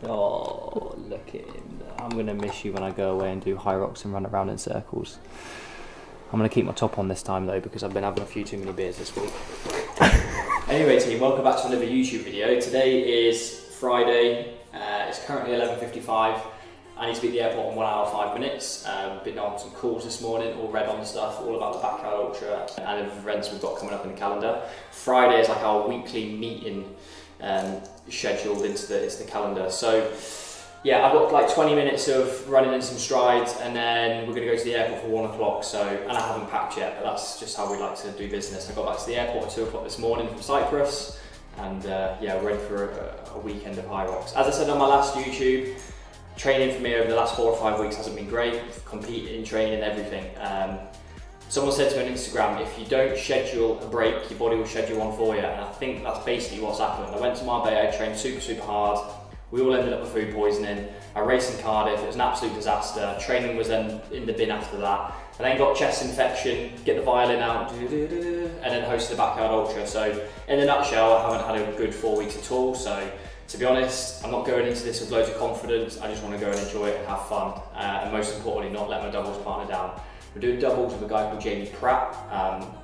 Oh, look at him. I'm going to miss you when I go away and do Hyrox and run around in circles. I'm going to keep my top on this time though, because I've been having a few too many beers this week. Anyway team, welcome back to another YouTube video. Today is Friday, it's currently 11:55. I need to be at the airport in 1 hour 5 minutes. Been on some calls this morning, all read on stuff, all about the Backyard Ultra and the events we've got coming up in the calendar. Friday is like our weekly meeting scheduled into the calendar. So yeah, I've got like 20 minutes of running in some strides, and then we're going to go to the airport for 1 o'clock. So, and I haven't packed yet, but that's just how we like to do business. I got back to the airport at 2 o'clock this morning from Cyprus, and yeah, we're ready for a weekend of Hyrox. As I said on my last YouTube, training for me over the last 4 or 5 weeks hasn't been great. Competing, training, everything. Someone said to me on Instagram, if you don't schedule a break, your body will schedule one for you. And I think that's basically what's happened. I went to Marbella, trained super hard. We all ended up with food poisoning. I raced in Cardiff, it was an absolute disaster. Training was then in the bin after that. I then got chest infection, get the violin out, and then hosted the Backyard Ultra. So in a nutshell, I haven't had a good 4 weeks at all. So to be honest, I'm not going into this with loads of confidence. I just want to go and enjoy it and have fun. And most importantly, not let my doubles partner down. We're doing doubles with a guy called Jamie Pratt.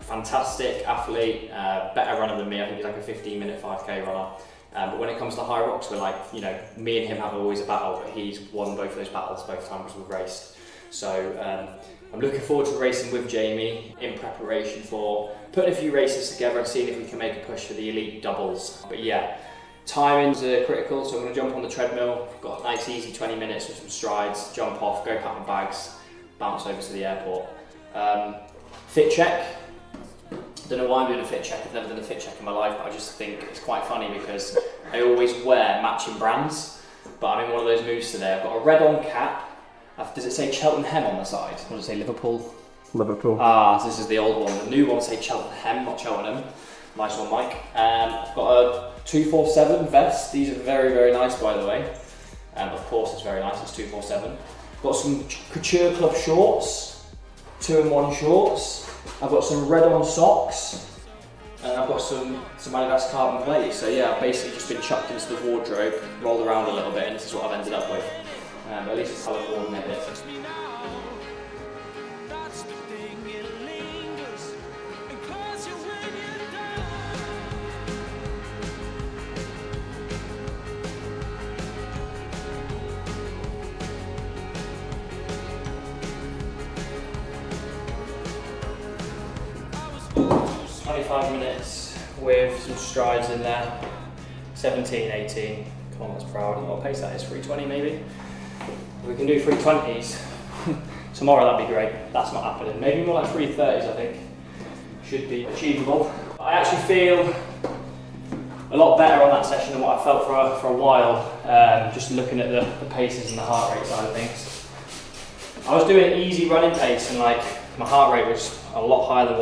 Fantastic athlete, better runner than me. I think he's like a 15-minute 5K runner. But when it comes to Hyrox, we're like, you know, me and him have always a battle, but he's won both of those battles both times we've raced. So I'm looking forward to racing with Jamie in preparation for putting a few races together and seeing if we can make a push for the elite doubles. But yeah, timings are critical, so I'm going to jump on the treadmill. I've got a nice easy 20 minutes with some strides, jump off, go pack my bags, bounce over to the airport. Fit check. I don't know why I'm doing a fit check. I've never done a fit check in my life, but I just think it's quite funny because I always wear matching brands, but I'm in one of those moods today. I've got a red on cap. Does it say Cheltenham on the side? Or does it say Liverpool? Liverpool. Ah, so this is the old one. The new one say Cheltenham, not Cheltenham. Nice one, Mike. I've got a 247 vest. These are very nice, by the way. Of course, it's very nice. It's 247. Got some Couture Club shorts, 2-in-1 shorts. I've got some red on socks, and I've got some Adidas carbon plate. So yeah, I've basically just been chucked into the wardrobe, rolled around a little bit, and this is what I've ended up with. But at least it's colour coordinated. Minutes with some strides in there. 17, 18 kilometers per hour. I don't know what pace that is, 320 maybe. We can do 320s. Tomorrow that'd be great. That's not happening. Maybe more like 330s I think. Should be achievable. I actually feel a lot better on that session than what I felt for a while. Just looking at the paces and the heart rate side of things. I was doing an easy running pace and like my heart rate was a lot higher than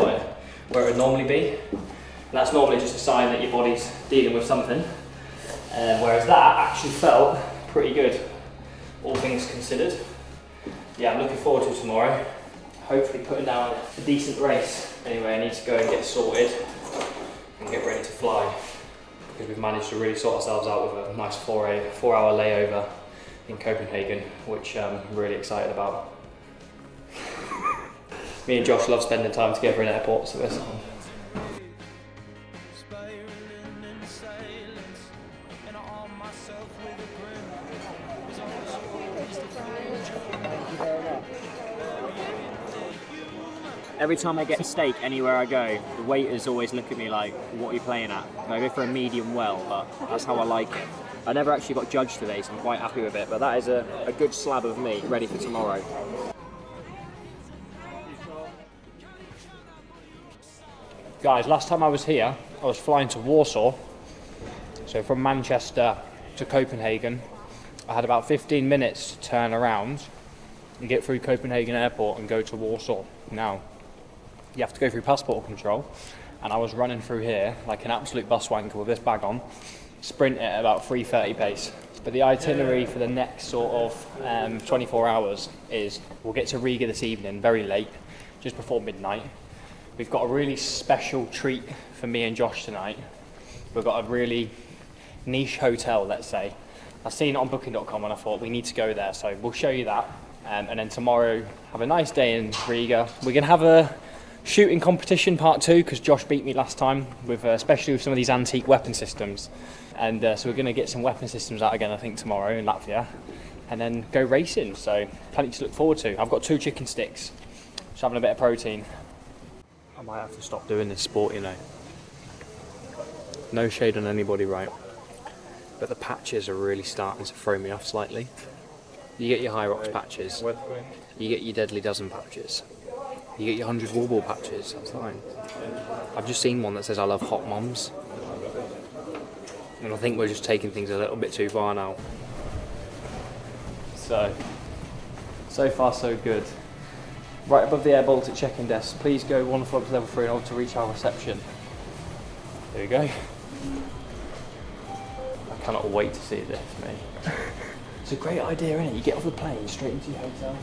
where it would normally be. And that's normally just a sign that your body's dealing with something. Whereas that actually felt pretty good, all things considered. Yeah, I'm looking forward to tomorrow. Hopefully putting down a decent race. Anyway, I need to go and get sorted and get ready to fly, because we've managed to really sort ourselves out with a nice 4-hour layover in Copenhagen, which I'm really excited about. Me and Josh love spending time together in airports, so it's every time I get a steak anywhere I go, the waiters always look at me like, what are you playing at? And I go for a medium well, but that's how I like it. I never actually got judged today, so I'm quite happy with it, but that is a good slab of meat ready for tomorrow. Guys, last time I was here, I was flying to Warsaw. So from Manchester to Copenhagen, I had about 15 minutes to turn around and get through Copenhagen airport and go to Warsaw. Now, you have to go through passport control, and I was running through here like an absolute bus wanker with this bag on, sprint at about 3:30 pace. But the itinerary for the next sort of 24 hours is we'll get to Riga this evening, very late, just before midnight. We've got a really special treat for me and Josh tonight. We've got a really niche hotel, let's say. I seen it on booking.com and I thought we need to go there, so we'll show you that. And then tomorrow, have a nice day in Riga. We're going to have a shooting competition part 2 because Josh beat me last time, with especially with some of these antique weapon systems. And so we're going to get some weapon systems out again, I think, tomorrow in Latvia. And then go racing, so plenty to look forward to. I've got 2 chicken sticks, just having a bit of protein. I might have to stop doing this sport, you know. No shade on anybody, right? But the patches are really starting to throw me off slightly. You get your Hyrox patches, you get your Deadly Dozen patches, you get your 100 wall ball patches, that's fine. I've just seen one that says I love hot moms. And I think we're just taking things a little bit too far now. So far so good. Right above the Air Baltic check-in desk, please go 1 floor up to level 3 in order to reach our reception. There we go. I cannot wait to see this, mate. It's a great idea, isn't it? You get off the plane, straight into your hotel.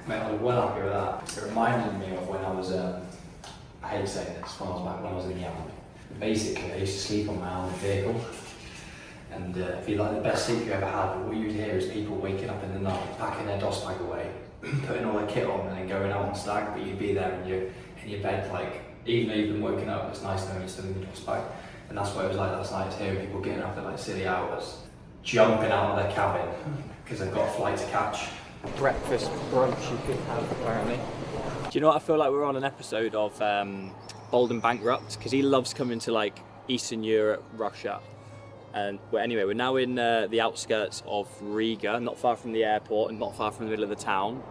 Mate, I was well happy with that. It reminded me of when I was, I hate saying this, when I was in the army. Basically, I used to sleep on my armoured vehicle. And it'd be like the best sleep you ever had, but what you'd hear is people waking up in the night, packing their DOS bag away, putting all their kit on and then going out on stag, but you'd be there in your bed, like, even though you've been woken up, it's nice knowing you're still in the DOS bag. And that's what it was like last night, hearing people getting up at like silly hours, jumping out of their cabin, because they've got a flight to catch. Breakfast brunch you could have, apparently. Do you know what, I feel like we're on an episode of Bold and Bankrupt, because he loves coming to like Eastern Europe, Russia. And well, anyway, we're now in the outskirts of Riga, not far from the airport and not far from the middle of the town,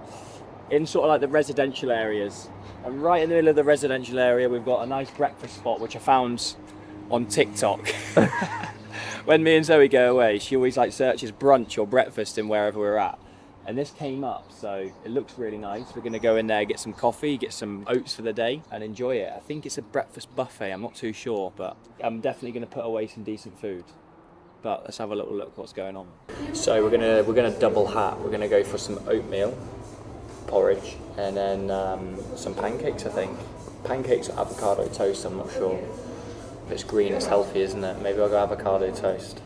in sort of like the residential areas. And right in the middle of the residential area, we've got a nice breakfast spot, which I found on TikTok. When me and Zoe go away, she always like searches brunch or breakfast in wherever we're at. And this came up, so it looks really nice. We're going to go in there, get some coffee, get some oats for the day, and enjoy it. I think it's a breakfast buffet, I'm not too sure, but I'm definitely going to put away some decent food. But let's have a little look what's going on. So we're gonna double hat. We're gonna go for some oatmeal porridge and then some pancakes, I think. Pancakes or avocado toast, I'm not sure. If it's green, it's healthy, isn't it? Maybe I'll go avocado toast.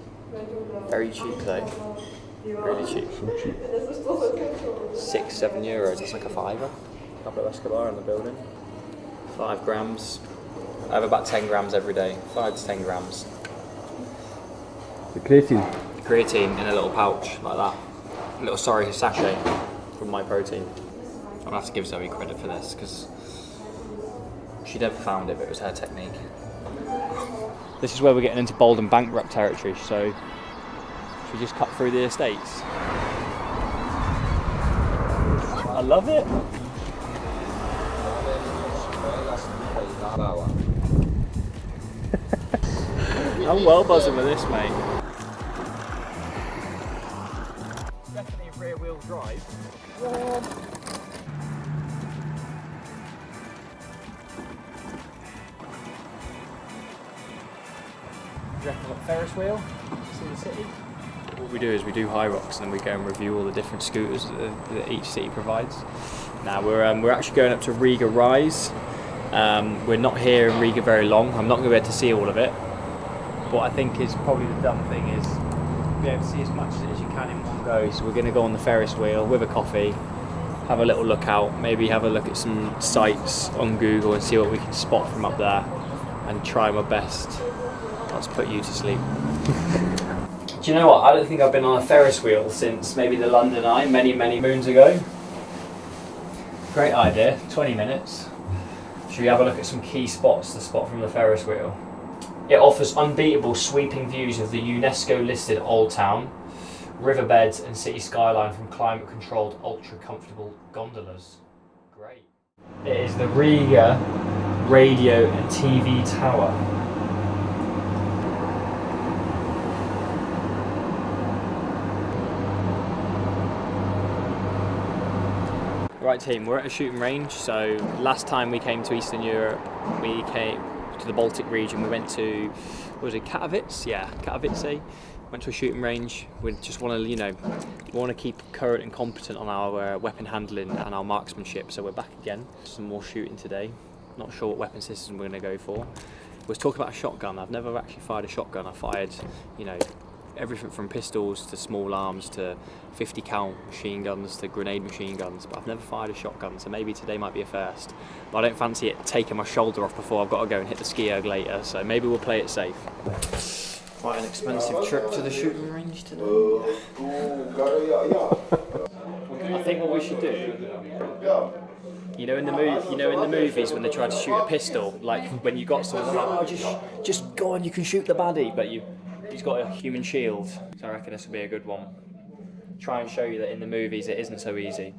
Very cheap though. Really cheap. So cheap. 6-7 euros. That's like a fiver. Couple of Escobar in the building. 5 grams. I have about 10 grams every day. 5 to 10 grams. The creatine. Creatine in a little pouch like that. A little sachet from My Protein. I'm gonna have to give Zoe credit for this because she never found it, but it was her technique. This is where we're getting into Bold and Bankrupt territory, so should we just cut through the estates? I love it. I'm well buzzing with this, mate. Definitely rear wheel drive. Do you reckon what, Ferris wheel? See the city? What we do is we do Hyrox and then we go and review all the different scooters that each city provides. Now we're actually going up to Riga Rise. We're not here in Riga very long. I'm not going to be able to see all of it. What I think is probably the dumb thing is be able to see as much as you can in one go. So we're going to go on the Ferris wheel with a coffee, have a little look out, maybe have a look at some sites on Google and see what we can spot from up there and try my best not to put you to sleep. Do you know what? I don't think I've been on a Ferris wheel since maybe the London Eye many moons ago. Great idea, 20 minutes. Should we have a look at some key spots to spot from the Ferris wheel? It offers unbeatable sweeping views of the UNESCO-listed Old Town, riverbeds and city skyline from climate-controlled, ultra-comfortable gondolas. Great. It is the Riga Radio and TV Tower. Right team, we're at a shooting range. So last time we came to Eastern Europe, we came to the Baltic region. We went to, what was it, Katowice? Yeah, Katowice. Went to a shooting range. We just want to, you know, we want to keep current and competent on our weapon handling and our marksmanship. So we're back again. Some more shooting today. Not sure what weapon system we're going to go for. We was talking about a shotgun. I've never actually fired a shotgun. I fired, you know, everything from pistols to small arms to 50 cal machine guns to grenade machine guns, but I've never fired a shotgun, so maybe today might be a first. But I don't fancy it taking my shoulder off before I've got to go and hit the ski erg later, so maybe we'll play it safe. Quite an expensive trip to the shooting range today. I think what we should do, you know, in the movies when they try to shoot a pistol, like when you got someone like, oh, just go on, you can shoot the baddie, but he's got a human shield. So I reckon this will be a good one. Try and show you that in the movies it isn't so easy.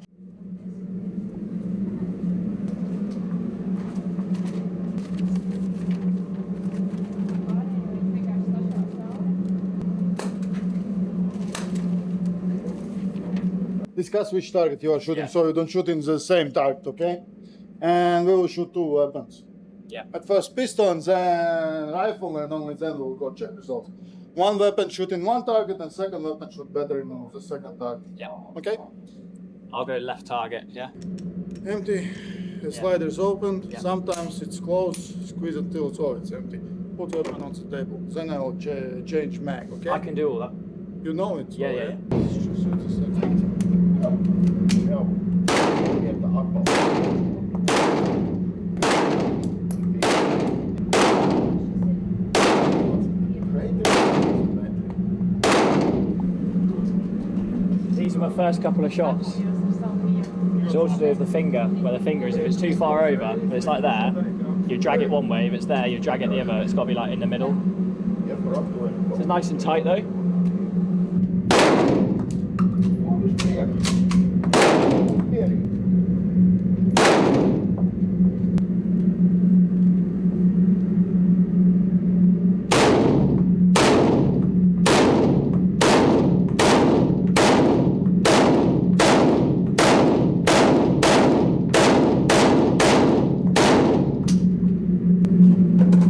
Discuss which target you are shooting, Yeah. so you don't shoot in the same target, okay? And we will shoot 2 weapons. Yeah. At first pistons and rifle, and only then we'll go check results. One weapon shoot in one target, and second weapon shoot better in the second target. Yeah. Okay? I'll go left target, yeah? Empty. The slider's open. Yeah. Sometimes it's closed. Squeeze until it's all it's empty. Put weapon on the table. Then I'll change mag, okay? I can do all that. You know it. Yeah, already? yeah. Shoot the second. These are my first couple of shots. It's all to do with the finger, where the finger is. If it's too far over, if it's like there, you drag it one way. If it's there, you drag it the other. It's got to be like in the middle. So it's nice and tight though.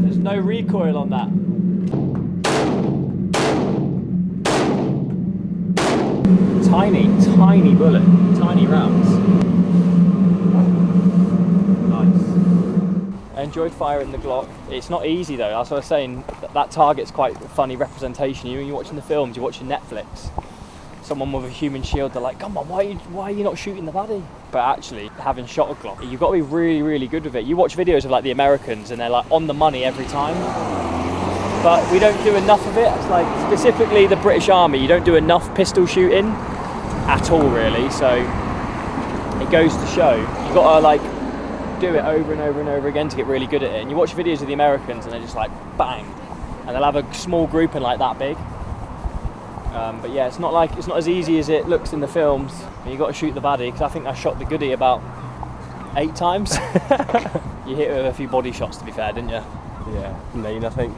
There's no recoil on that. Tiny bullet, tiny rounds. Nice. I enjoyed firing the Glock. It's not easy though. As I was saying, that target's quite a funny representation. You're watching the films, you're watching Netflix. Someone with a human shield, they're like, come on, why are you not shooting the baddie? But actually, having shot a Glock, you've got to be really, really good with it. You watch videos of like the Americans and they're like on the money every time. But we don't do enough of it. It's like specifically the British Army, you don't do enough pistol shooting at all really, so it goes to show you've got to like do it over and over and over again to get really good at it. And you watch videos of the Americans and they're just like bang, and they'll have a small group and like that big. But yeah, it's not as easy as it looks in the films. You've got to shoot the baddie, because I think I shot the goodie about 8 times. You hit it with a few body shots, to be fair, didn't you? Yeah, 9 I think.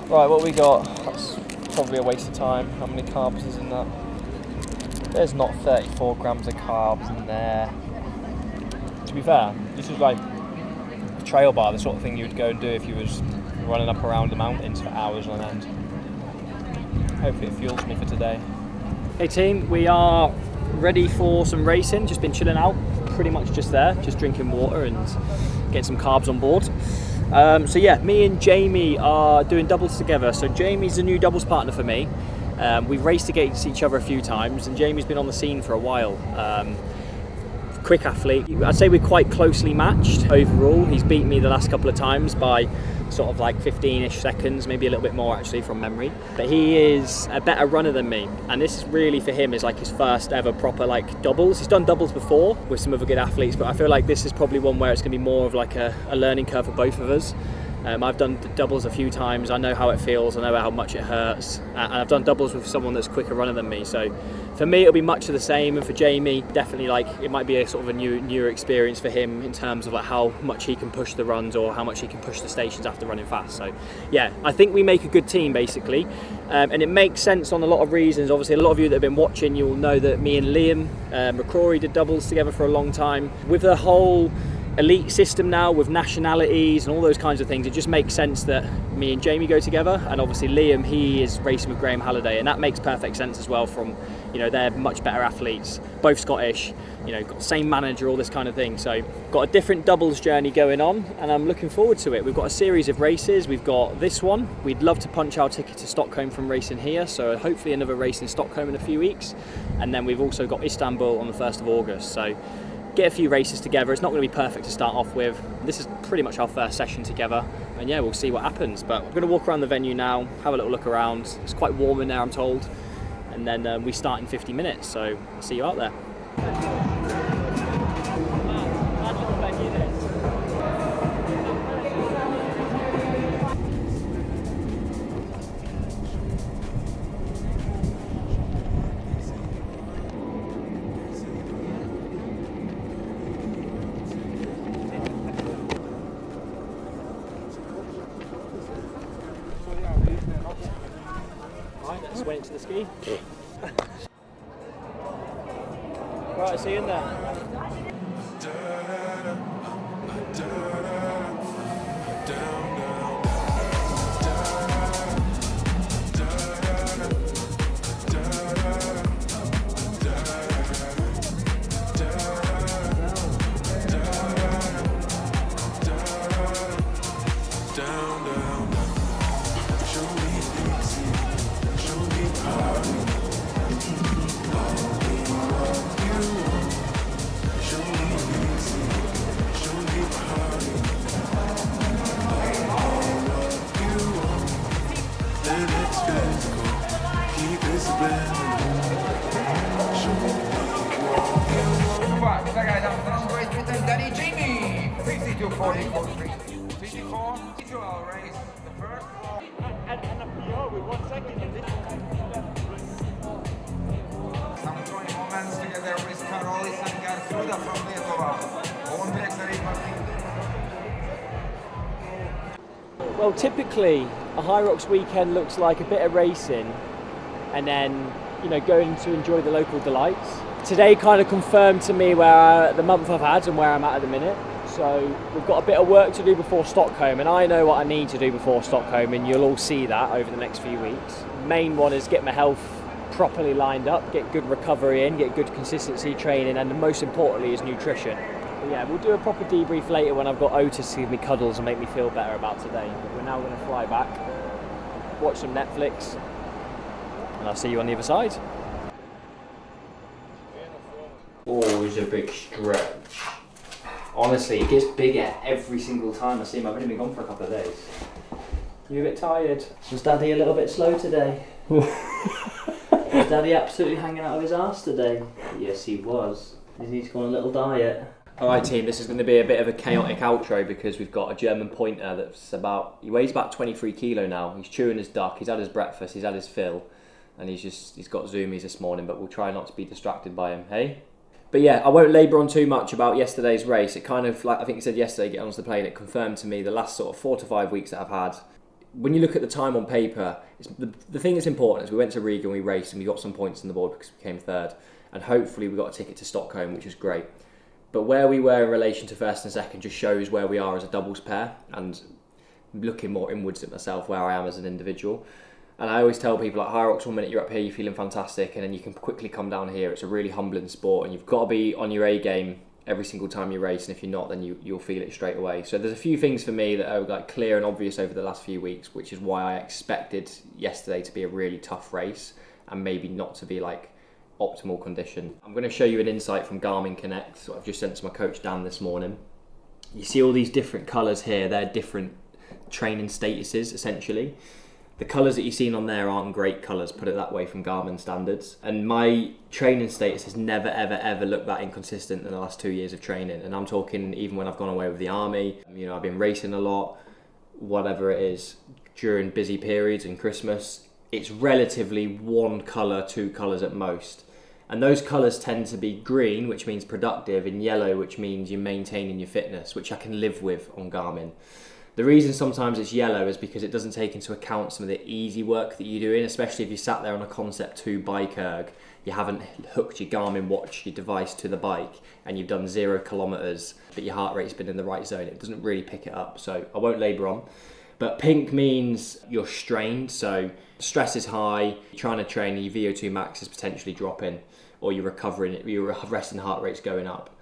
Right, what we got? That's probably a waste of time. How many carbs is in that? There's not 34 grams of carbs in there. To be fair, this is like a trail bar, the sort of thing you would go and do if you was running up around the mountains for hours on end. Hopefully it fuels me for today. Hey team, we are ready for some racing. Just been chilling out, pretty much just there, just drinking water and getting some carbs on board. So yeah, me and Jamie are doing doubles together. So Jamie's a new doubles partner for me. We've raced against each other a few times, and Jamie's been on the scene for a while. Quick athlete. I'd say we're quite closely matched overall. He's beat me the last couple of times by sort of like 15-ish seconds, maybe a little bit more actually from memory. But he is a better runner than me, and this is really for him is like his first ever proper like doubles. He's done doubles before with some other good athletes, but I feel like this is probably one where it's going to be more of like a learning curve for both of us. I've done doubles a few times. I know how it feels. I know how much it hurts. And I've done doubles with someone that's quicker runner than me. So for me, it'll be much of the same. And for Jamie, definitely like it might be a sort of a newer experience for him in terms of like how much he can push the runs or how much he can push the stations after running fast. So yeah, I think we make a good team basically. And it makes sense on a lot of reasons. Obviously, a lot of you that have been watching, you'll know that me and Liam McCrory did doubles together for a long time. With the whole elite system now with nationalities and all those kinds of things, it just makes sense that me and Jamie go together, and obviously Liam, he is racing with Graham Halliday, and that makes perfect sense as well from, you know, they're much better athletes, both Scottish, you know, got the same manager, all this kind of thing. So got a different doubles journey going on, and I'm looking forward to it. We've got a series of races. We've got this one. We'd love to punch our ticket to Stockholm from racing here, so hopefully another race in Stockholm in a few weeks. And then we've also got Istanbul on the 1st of August. So get a few races together. It's not going to be perfect to start off with. This is pretty much our first session together, and yeah, we'll see what happens. But we're going to walk around the venue now, have a little look around. It's quite warm in there, I'm told, and then we start in 50 minutes, so I'll see you out there. Let's wait into the ski. Right, see you in there. Well, typically a Hyrox weekend looks like a bit of racing and then, you know, going to enjoy the local delights. Today kind of confirmed to me the month I've had and where I'm at the minute. So we've got a bit of work to do before Stockholm, and I know what I need to do before Stockholm, and you'll all see that over the next few weeks. Main one is get my health properly lined up, get good recovery in, get good consistency training, and most importantly is nutrition. But yeah, we'll do a proper debrief later when I've got Otis to give me cuddles and make me feel better about today. But we're now going to fly back, watch some Netflix, and I'll see you on the other side. Always a big stretch. Honestly, it gets bigger every single time I see him. I've only been gone for a couple of days. You a bit tired? Was Daddy a little bit slow today? Was Daddy absolutely hanging out of his arse today? Yes, he was. He needs to go on a little diet. Alright team, this is going to be a bit of a chaotic outro because we've got a German pointer he weighs about 23 kilo now. He's chewing his duck, he's had his breakfast, he's had his fill, and he's got zoomies this morning, but we'll try not to be distracted by him, hey? But yeah, I won't labour on too much about yesterday's race. It kind of, like I think you said yesterday, getting onto the plane, it confirmed to me the last sort of 4 to 5 weeks that I've had. When you look at the time on paper, the thing that's important is we went to Riga and we raced and we got some points on the board because we came third. And hopefully we got a ticket to Stockholm, which is great. But where we were in relation to first and second just shows where we are as a doubles pair, and looking more inwards at myself, where I am as an individual. And I always tell people, like, Hyrox, 1 minute you're up here, you're feeling fantastic, and then you can quickly come down here. It's a really humbling sport, and you've got to be on your A game every single time you race, and if you're not, then you'll feel it straight away. So there's a few things for me that are like clear and obvious over the last few weeks, which is why I expected yesterday to be a really tough race, and maybe not to be like optimal condition. I'm going to show you an insight from Garmin Connect, so I've just sent to my coach Dan this morning. You see all these different colours here, they're different training statuses essentially. The colours that you've seen on there aren't great colours, put it that way, from Garmin standards. And my training status has never, ever, ever looked that inconsistent in the last 2 years of training. And I'm talking even when I've gone away with the army, you know, I've been racing a lot, whatever it is, during busy periods and Christmas, it's relatively one colour, 2 colours at most. And those colours tend to be green, which means productive, and yellow, which means you're maintaining your fitness, which I can live with on Garmin. The reason sometimes it's yellow is because it doesn't take into account some of the easy work that you're doing, especially if you sat there on a Concept 2 bike erg, you haven't hooked your Garmin watch, your device to the bike, and you've done 0 kilometers, but your heart rate's been in the right zone. It doesn't really pick it up, so I won't labour on. But pink means you're strained, so stress is high, you're trying to train, and your VO2 max is potentially dropping, or you're recovering, your resting heart rate's going up.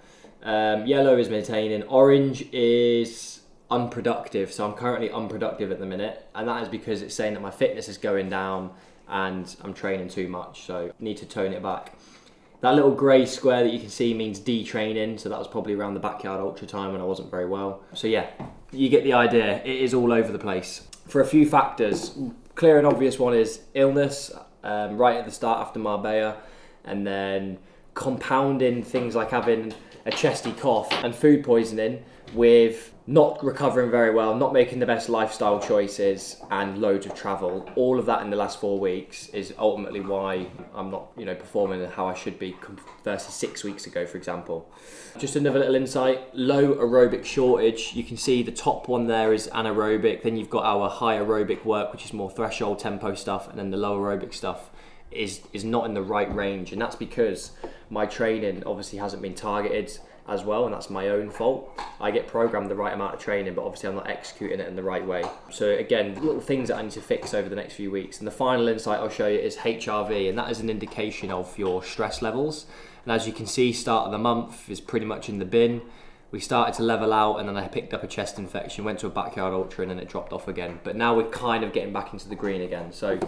Yellow is maintaining. Orange is unproductive, so I'm currently unproductive at the minute, and that is because it's saying that my fitness is going down and I'm training too much, so I need to tone it back. That little grey square that you can see means detraining, so that was probably around the Backyard Ultra time when I wasn't very well. So yeah, you get the idea, it is all over the place. For a few factors, clear and obvious one is illness, right at the start after Marbella, and then compounding things like having a chesty cough and food poisoning with not recovering very well, not making the best lifestyle choices, and loads of travel. All of that in the last 4 weeks is ultimately why I'm not, performing how I should be versus 6 weeks ago, for example. Just another little insight, low aerobic shortage. You can see the top one there is anaerobic, then you've got our high aerobic work, which is more threshold tempo stuff, and then the low aerobic stuff is not in the right range, and that's because my training obviously hasn't been targeted as well, and that's my own fault. I get programmed the right amount of training, but obviously I'm not executing it in the right way. So again, little things that I need to fix over the next few weeks. And the final insight I'll show you is HRV, and that is an indication of your stress levels. And as you can see, start of the month is pretty much in the bin. We started to level out, and then I picked up a chest infection, went to a Backyard Ultra, and then it dropped off again. But now we're kind of getting back into the green again. So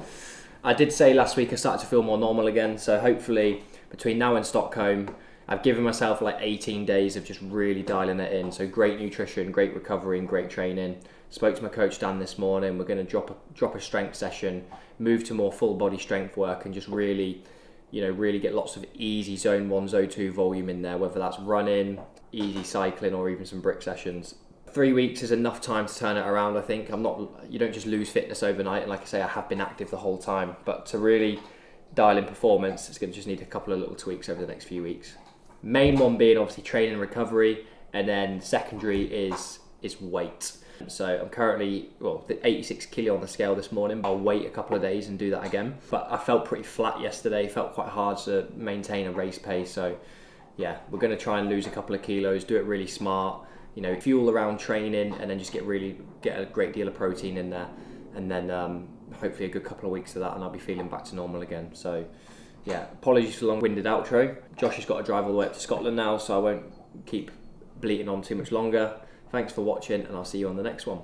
I did say last week I started to feel more normal again. So hopefully between now and Stockholm, I've given myself like 18 days of just really dialing it in. So great nutrition, great recovery, and great training. Spoke to my coach Dan this morning. We're going to drop a strength session, move to more full body strength work, and just really get lots of easy zone 1, zone 2 volume in there, whether that's running, easy cycling, or even some brick sessions. 3 weeks is enough time to turn it around, I think. You don't just lose fitness overnight, and like I say, I have been active the whole time. But to really dial in performance, it's going to just need a couple of little tweaks over the next few weeks. Main one being obviously training and recovery, and then secondary is weight. So I'm currently 86 kilo on the scale this morning. I'll wait a couple of days and do that again. But I felt pretty flat yesterday. Felt quite hard to maintain a race pace. So yeah, we're going to try and lose a couple of kilos. Do it really smart. Fuel around training, and then just get a great deal of protein in there, and then hopefully a good couple of weeks of that, and I'll be feeling back to normal again. So yeah, apologies for the long-winded outro. Josh has got to drive all the way up to Scotland now, so I won't keep bleating on too much longer. Thanks for watching, and I'll see you on the next one.